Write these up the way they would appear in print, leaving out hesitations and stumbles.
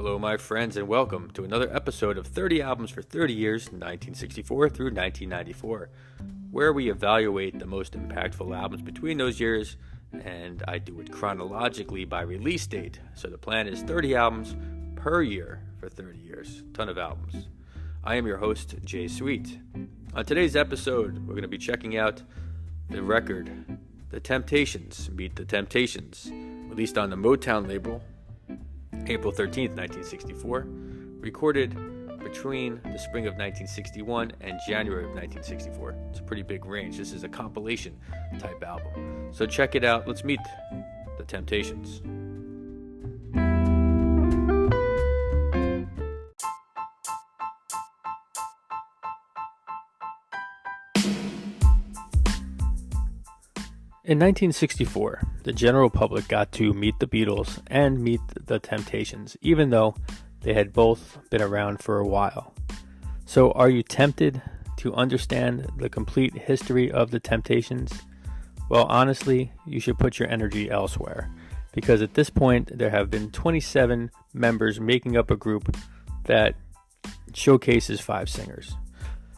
Hello, my friends, and welcome to another episode of 30 Albums for 30 Years, 1964 through 1994, where we evaluate the most impactful albums between those years, and I do it chronologically by release date. So the plan is 30 albums per year for 30 years. Ton of albums. I am your host, Jay Sweet. On today's episode, we're going to be checking out the record, The Temptations, Meet the Temptations, released on the Motown label, April 13th, 1964, recorded between the spring of 1961 and January of 1964. It's a pretty big range. This is a compilation type album. So check it out. Let's meet the Temptations. In 1964, the general public got to meet the Beatles and meet the Temptations, even though they had both been around for a while. So are you tempted to understand the complete history of the Temptations? Well, honestly, you should put your energy elsewhere, because at this point, there have been 27 members making up a group that showcases 5 singers.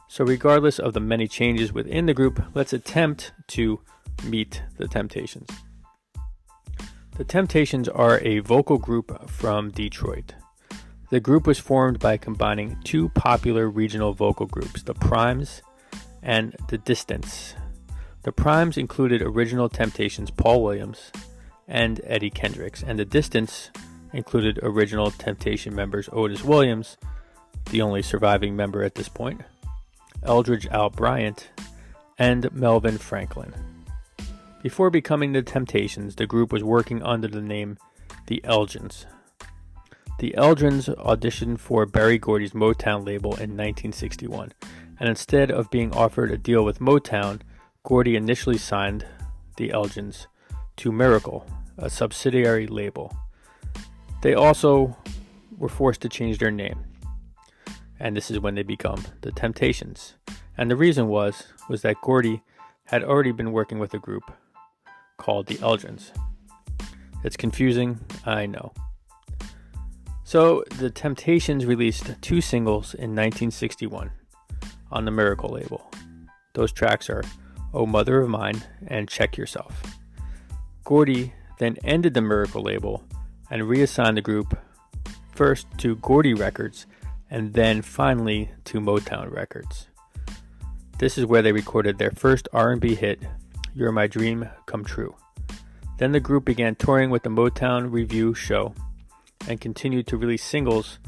So regardless of the many changes within the group, let's attempt to meet the Temptations. The Temptations are a vocal group from Detroit. The group was formed by combining 2 popular regional vocal groups, the Primes and the Distants. The Primes included original Temptations Paul Williams and Eddie Kendricks, and the Distants included original Temptation members Otis Williams, the only surviving member at this point, Eldridge Al Bryant, and Melvin Franklin. Before becoming the Temptations, the group was working under the name The Elgins. The Elgins auditioned for Berry Gordy's Motown label in 1961, and instead of being offered a deal with Motown, Gordy initially signed the Elgins to Miracle, a subsidiary label. They also were forced to change their name, and this is when they become the Temptations. And the reason was that Gordy had already been working with a group called the Elgins. It's confusing, I know. So the Temptations released 2 singles in 1961 on the Miracle label. Those tracks are Oh Mother of Mine and Check Yourself. Gordy then ended the Miracle label and reassigned the group first to Gordy Records and then finally to Motown Records. This is where they recorded their first R&B hit, You're My Dream Come True. Then the group began touring with the Motown Review show and continued to release singles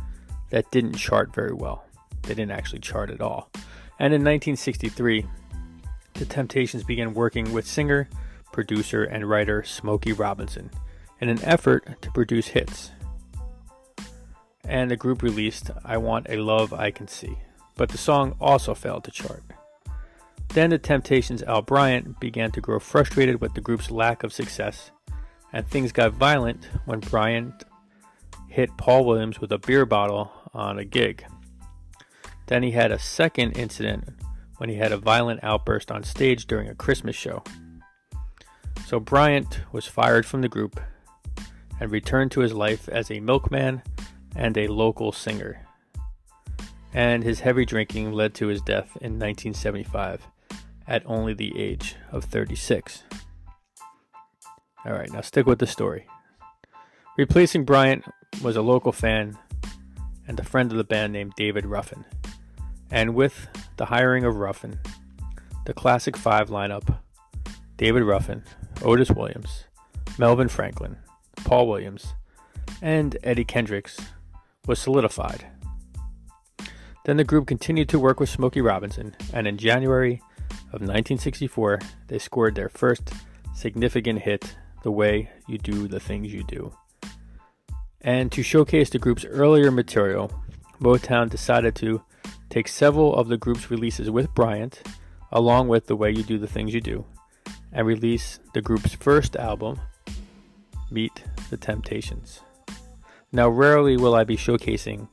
that didn't chart very well. They didn't actually chart at all. And in 1963, the Temptations began working with singer, producer, and writer Smokey Robinson in an effort to produce hits. And the group released I Want a Love I Can See, but the song also failed to chart. Then the Temptations' Al Bryant began to grow frustrated with the group's lack of success, and things got violent when Bryant hit Paul Williams with a beer bottle on a gig. Then he had a second incident when he had a violent outburst on stage during a Christmas show. So Bryant was fired from the group and returned to his life as a milkman and a local singer. And his heavy drinking led to his death in 1975. At only the age of 36. Alright, now stick with the story. Replacing Bryant was a local fan and a friend of the band named David Ruffin. And with the hiring of Ruffin, the Classic 5 lineup, David Ruffin, Otis Williams, Melvin Franklin, Paul Williams, and Eddie Kendricks was solidified. Then the group continued to work with Smokey Robinson, and in January of 1964, they scored their first significant hit, The Way You Do the Things You Do. And to showcase the group's earlier material, Motown decided to take several of the group's releases with Bryant, along with The Way You Do the Things You Do, and release the group's first album, Meet the Temptations. Now, rarely will I be showcasing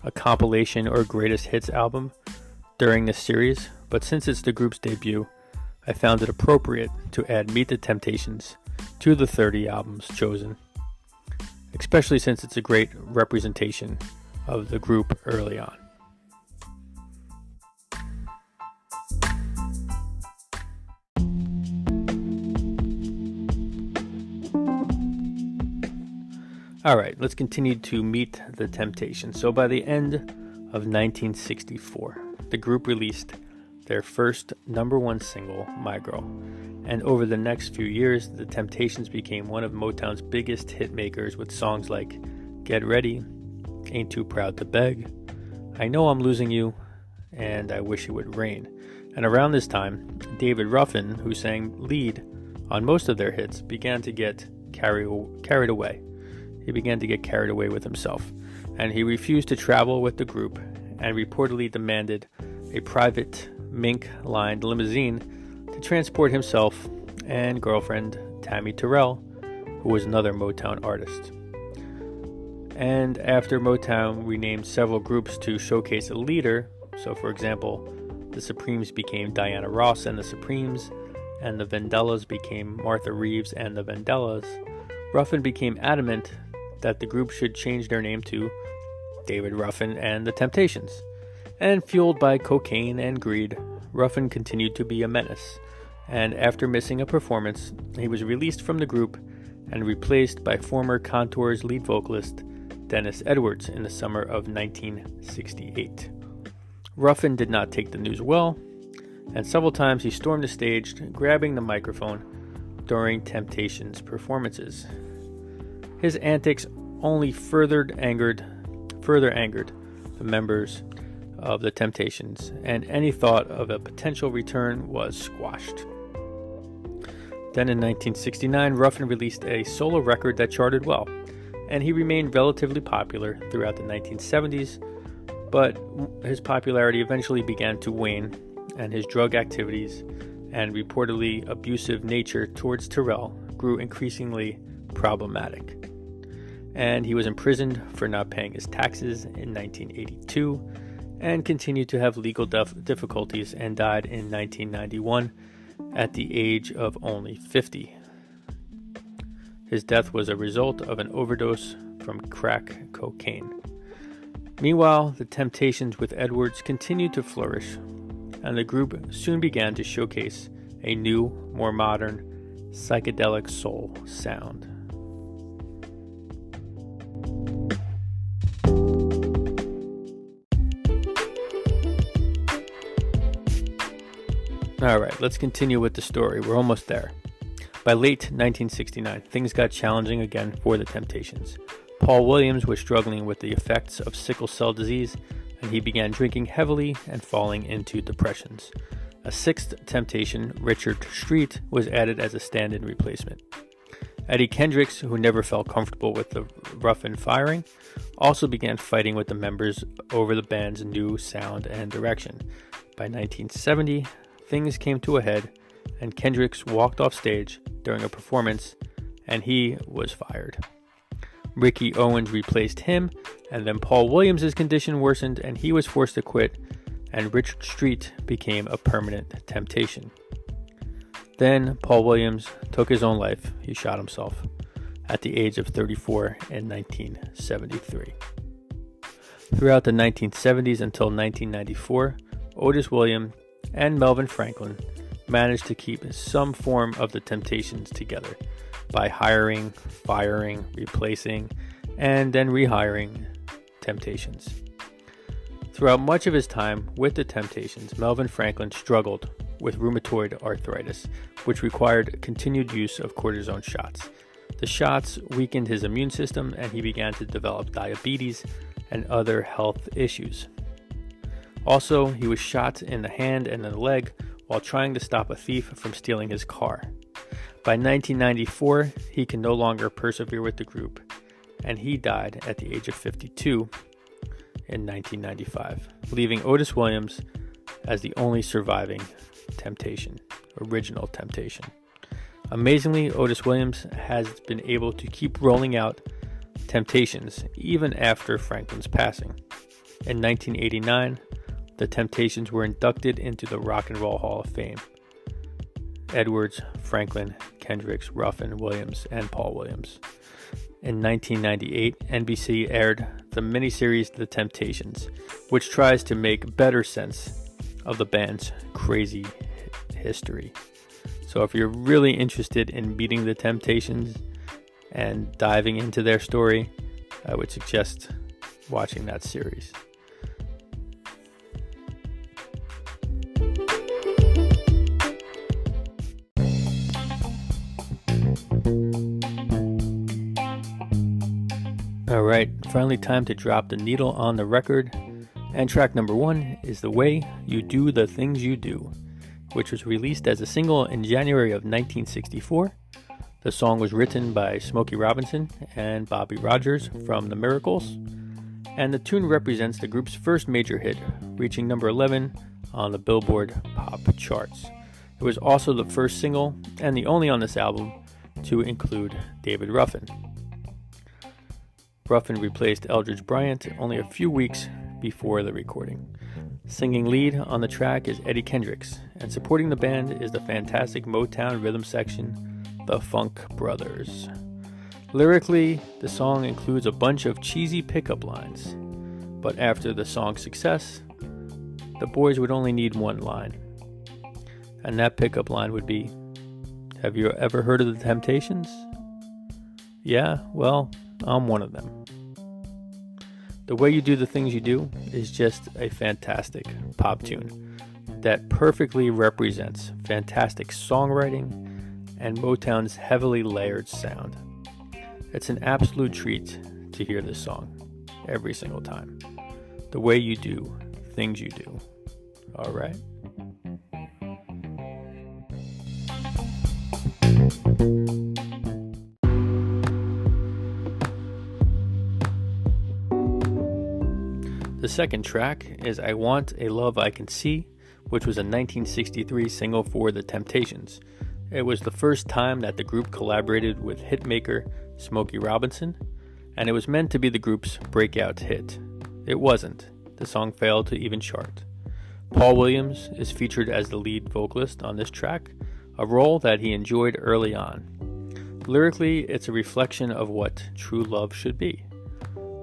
a compilation or greatest hits album during this series, but since it's the group's debut, I found it appropriate to add Meet the Temptations to the 30 albums chosen. especially since it's a great representation of the group early on. All right, let's continue to meet the Temptations. So by the end of 1964, the group released their first number one single, My Girl. And over the next few years, the Temptations became one of Motown's biggest hit makers with songs like Get Ready, Ain't Too Proud to Beg, I Know I'm Losing You, and I Wish It Would Rain. And around this time, David Ruffin, who sang lead on most of their hits, began to get carried away. He began to get carried away with himself, and he refused to travel with the group and reportedly demanded a private mink-lined limousine to transport himself and girlfriend Tammy Terrell, who was another Motown artist. And after Motown renamed several groups to showcase a leader, so for example, the Supremes became Diana Ross and the Supremes, and the Vandellas became Martha Reeves and the Vandellas, Ruffin became adamant that the group should change their name to David Ruffin and the Temptations. And fueled by cocaine and greed, Ruffin continued to be a menace, and after missing a performance, he was released from the group and replaced by former Contours lead vocalist Dennis Edwards in the summer of 1968. Ruffin did not take the news well, and several times he stormed the stage, grabbing the microphone during Temptations performances. His antics only further angered the members of the Temptations, and any thought of a potential return was squashed. Then in 1969, Ruffin released a solo record that charted well, and he remained relatively popular throughout the 1970s, but his popularity eventually began to wane, and his drug activities and reportedly abusive nature towards Terrell grew increasingly problematic. And he was imprisoned for not paying his taxes in 1982 and continued to have legal difficulties and died in 1991 at the age of only 50. His death was a result of an overdose from crack cocaine. Meanwhile, the Temptations with Edwards continued to flourish, and the group soon began to showcase a new, more modern, psychedelic soul sound. Alright, let's continue with the story. We're almost there. By late 1969, things got challenging again for the Temptations. Paul Williams was struggling with the effects of sickle cell disease, and he began drinking heavily and falling into depressions. A sixth Temptation, Richard Street, was added as a stand-in replacement. Eddie Kendricks, who never felt comfortable with the Ruffin firing, also began fighting with the members over the band's new sound and direction. By 1970, things came to a head, and Kendricks walked off stage during a performance, and he was fired. Ricky Owens replaced him, and then Paul Williams' condition worsened, and he was forced to quit, and Richard Street became a permanent Temptation. Then Paul Williams took his own life. He shot himself at the age of 34 in 1973. Throughout the 1970s until 1994, Otis Williams and Melvin Franklin managed to keep some form of the Temptations together by hiring, firing, replacing, and then rehiring Temptations. Throughout much of his time with the Temptations, Melvin Franklin struggled with rheumatoid arthritis, which required continued use of cortisone shots. The shots weakened his immune system, and he began to develop diabetes and other health issues. Also, he was shot in the hand and the leg while trying to stop a thief from stealing his car. By 1994, he could no longer persevere with the group, and he died at the age of 52 in 1995, leaving Otis Williams as the only surviving original Temptation. Amazingly, Otis Williams has been able to keep rolling out Temptations even after Franklin's passing. In 1989, the Temptations were inducted into the Rock and Roll Hall of Fame. Edwards, Franklin, Kendricks, Ruffin, Williams, and Paul Williams. In 1998, NBC aired the miniseries The Temptations, which tries to make better sense of the band's crazy history. So if you're really interested in meeting the Temptations and diving into their story, I would suggest watching that series. Alright, finally time to drop the needle on the record. And track number 1 is The Way You Do the Things You Do, which was released as a single in January of 1964. The song was written by Smokey Robinson and Bobby Rogers from The Miracles, and the tune represents the group's first major hit, reaching number 11 on the Billboard Pop charts. It was also the first single, and the only on this album, to include David Ruffin. Ruffin replaced Eldridge Bryant only a few weeks before the recording. Singing lead on the track is Eddie Kendricks, and supporting the band is the fantastic Motown rhythm section, the Funk Brothers. Lyrically, the song includes a bunch of cheesy pickup lines, but after the song's success, the boys would only need one line. And that pickup line would be, "Have you ever heard of the Temptations?" Yeah, well, I'm one of them. The Way You Do the Things You Do is just a fantastic pop tune that perfectly represents fantastic songwriting and Motown's heavily layered sound. It's an absolute treat to hear this song every single time. The Way You Do Things You Do. All right. The second track is I Want a Love I Can See, which was a 1963 single for The Temptations. It was the first time that the group collaborated with hitmaker Smokey Robinson, and it was meant to be the group's breakout hit. It wasn't. The song failed to even chart. Paul Williams is featured as the lead vocalist on this track, a role that he enjoyed early on. Lyrically, it's a reflection of what true love should be.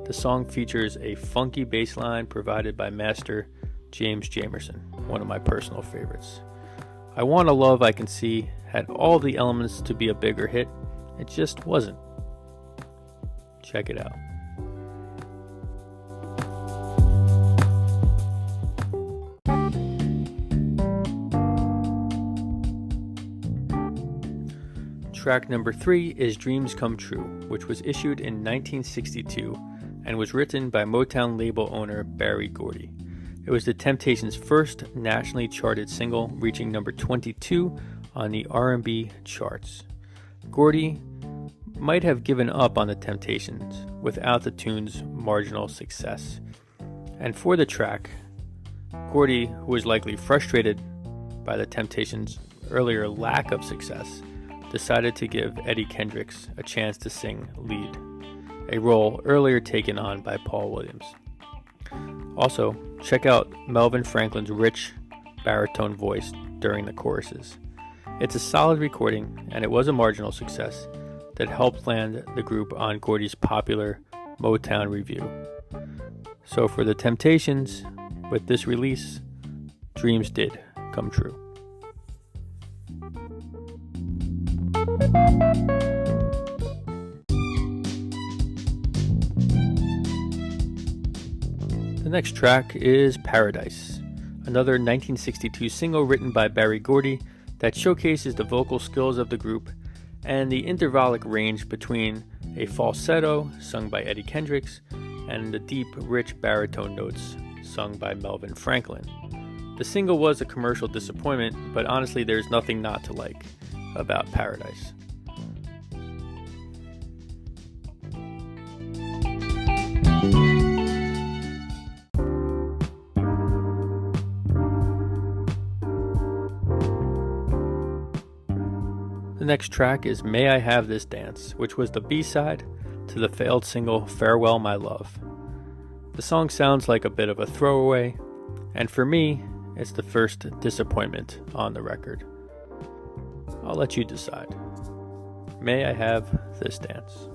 The song features a funky bass line provided by master James Jamerson, one of my personal favorites. I Want a Love I Can See had all the elements to be a bigger hit. It just wasn't. Check it out. Track number 3 is Dreams Come True, which was issued in 1962 and was written by Motown label owner Berry Gordy. It was the Temptations' first nationally charted single, reaching number 22 on the R&B charts. Gordy might have given up on the Temptations without the tune's marginal success. And for the track, Gordy, who was likely frustrated by the Temptations' earlier lack of success, decided to give Eddie Kendricks a chance to sing lead, a role earlier taken on by Paul Williams. Also, check out Melvin Franklin's rich baritone voice during the choruses. It's a solid recording, and it was a marginal success that helped land the group on Gordy's popular Motown Review. So for the Temptations, with this release, dreams did come true. The next track is Paradise, another 1962 single written by Berry Gordy that showcases the vocal skills of the group and the intervallic range between a falsetto sung by Eddie Kendricks and the deep, rich baritone notes sung by Melvin Franklin. The single was a commercial disappointment, but honestly there's nothing not to like about Paradise. The next track is May I Have This Dance, which was the B-side to the failed single Farewell My Love. The song sounds like a bit of a throwaway, and for me, it's the first disappointment on the record. I'll let you decide. May I Have This Dance?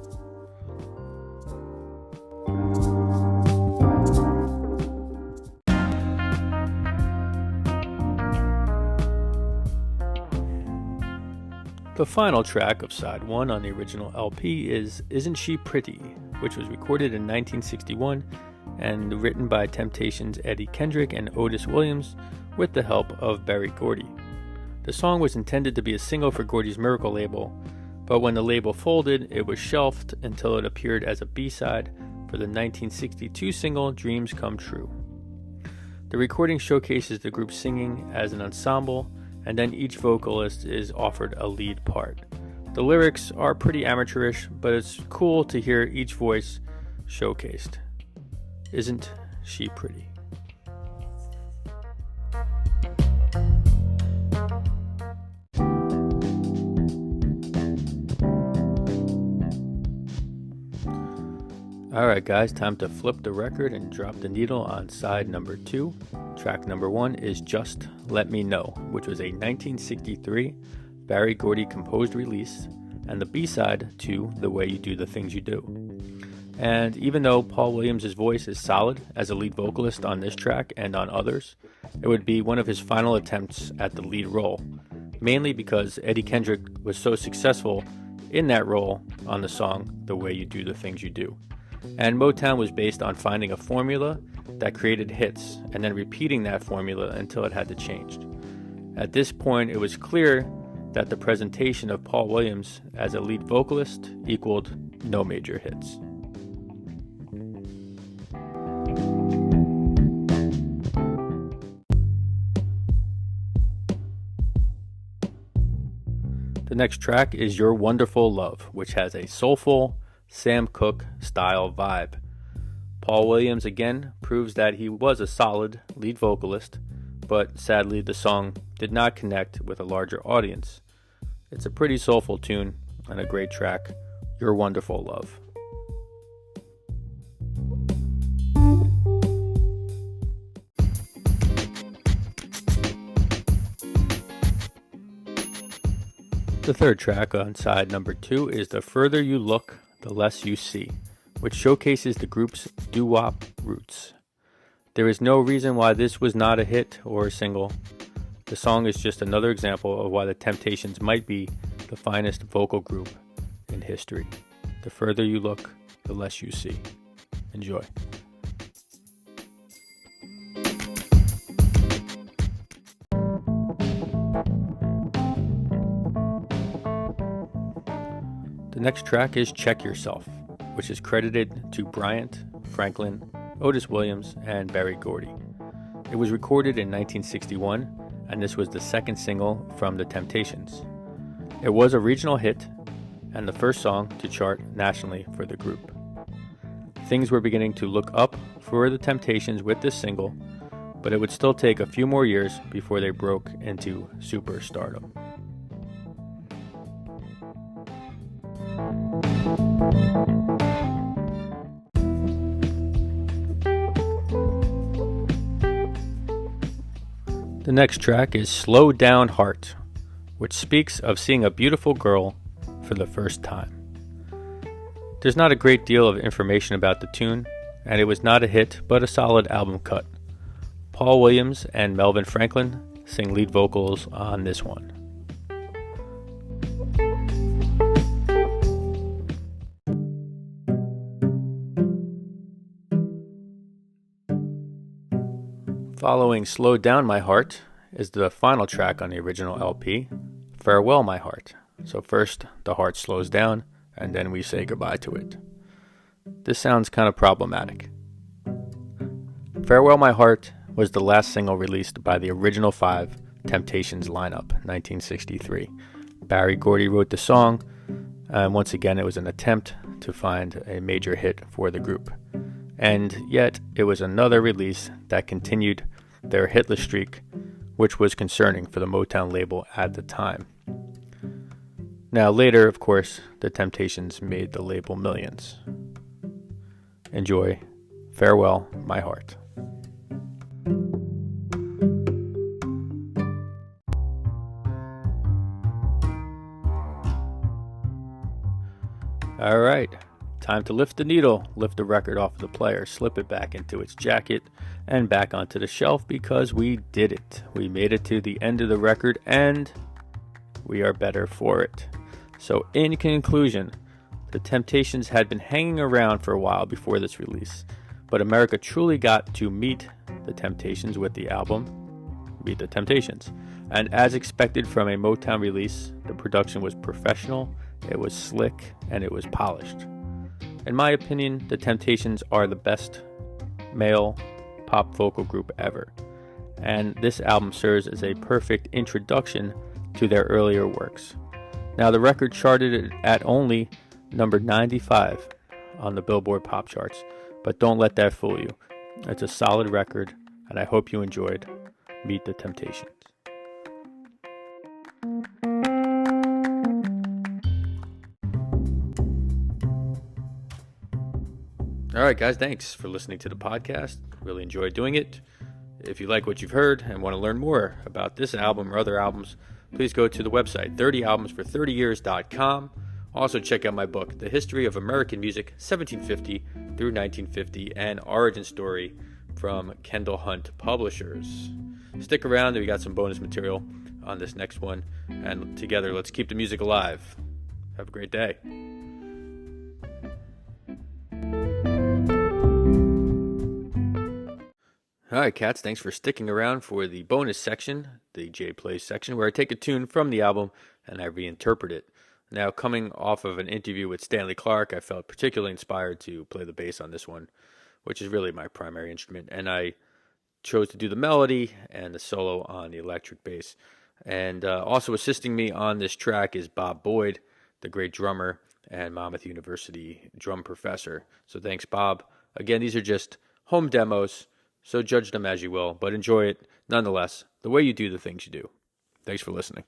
The final track of side 1 on the original LP is Isn't She Pretty, which was recorded in 1961 and written by Temptations' Eddie Kendrick and Otis Williams with the help of Berry Gordy. The song was intended to be a single for Gordy's Miracle label, but when the label folded, it was shelved until it appeared as a B-side for the 1962 single Dreams Come True. The recording showcases the group singing as an ensemble, and then each vocalist is offered a lead part. The lyrics are pretty amateurish, but it's cool to hear each voice showcased. Isn't she pretty? Alright guys, time to flip the record and drop the needle on side number 2. Track number 1 is Just Let Me Know, which was a 1963 Berry Gordy composed release, and the B-side to The Way You Do the Things You Do. And even though Paul Williams' voice is solid as a lead vocalist on this track and on others, it would be one of his final attempts at the lead role, mainly because Eddie Kendrick was so successful in that role on the song The Way You Do the Things You Do. And Motown was based on finding a formula that created hits and then repeating that formula until it had to change. At this point, it was clear that the presentation of Paul Williams as a lead vocalist equaled no major hits. The next track is Your Wonderful Love, which has a soulful Sam Cooke style vibe. Paul Williams again proves that he was a solid lead vocalist, but sadly the song did not connect with a larger audience. It's a pretty soulful tune and a great track, Your Wonderful Love. The third track on side number 2 is The Further You Look, The Less You See, which showcases the group's doo-wop roots. There is no reason why this was not a hit or a single. The song is just another example of why the Temptations might be the finest vocal group in history. The further you look, the less you see. Enjoy. The next track is Check Yourself, which is credited to Bryant, Franklin, Otis Williams, and Berry Gordy. It was recorded in 1961, and this was the second single from The Temptations. It was a regional hit, and the first song to chart nationally for the group. Things were beginning to look up for The Temptations with this single, but it would still take a few more years before they broke into superstardom. The next track is Slow Down Heart, which speaks of seeing a beautiful girl for the first time. There's not a great deal of information about the tune, and it was not a hit but a solid album cut. Paul Williams and Melvin Franklin sing lead vocals on this one. Following Slow Down My Heart is the final track on the original LP, Farewell My Heart. So first the heart slows down and then we say goodbye to it. This sounds kind of problematic. Farewell My Heart was the last single released by the original 5 Temptations lineup, 1963. Berry Gordy wrote the song, and once again it was an attempt to find a major hit for the group. And yet, it was another release that continued their hitless streak, which was concerning for the Motown label at the time. Now, later, of course, the Temptations made the label millions. Enjoy Farewell, My Heart. All right. Time to lift the needle, lift the record off the player, slip it back into its jacket, and back onto the shelf because we did it. We made it to the end of the record, and we are better for it. So in conclusion, the Temptations had been hanging around for a while before this release, but America truly got to meet the Temptations with the album Meet the Temptations. And as expected from a Motown release, the production was professional, it was slick, and it was polished. In my opinion, the Temptations are the best male pop vocal group ever, and this album serves as a perfect introduction to their earlier works. Now, the record charted at only number 95 on the Billboard pop charts, but don't let that fool you. It's a solid record, and I hope you enjoyed Meet the Temptations. All right, guys, thanks for listening to the podcast. Really enjoyed doing it. If you like what you've heard and want to learn more about this album or other albums, please go to the website 30albums for30years.com. Also, check out my book, The History of American Music, 1750 through 1950, and Origin Story from Kendall Hunt Publishers. Stick around, we got some bonus material on this next one, and together, let's keep the music alive. Have a great day. All right, cats, thanks for sticking around for the bonus section, the J Plays section, where I take a tune from the album and I reinterpret it. Now, coming off of an interview with Stanley Clarke, I felt particularly inspired to play the bass on this one, which is really my primary instrument, and I chose to do the melody and the solo on the electric bass. And also assisting me on this track is Bob Boyd, the great drummer and Monmouth University drum professor. So thanks, Bob. Again, these are just home demos, so judge them as you will, but enjoy it nonetheless, the way you do the things you do. Thanks for listening.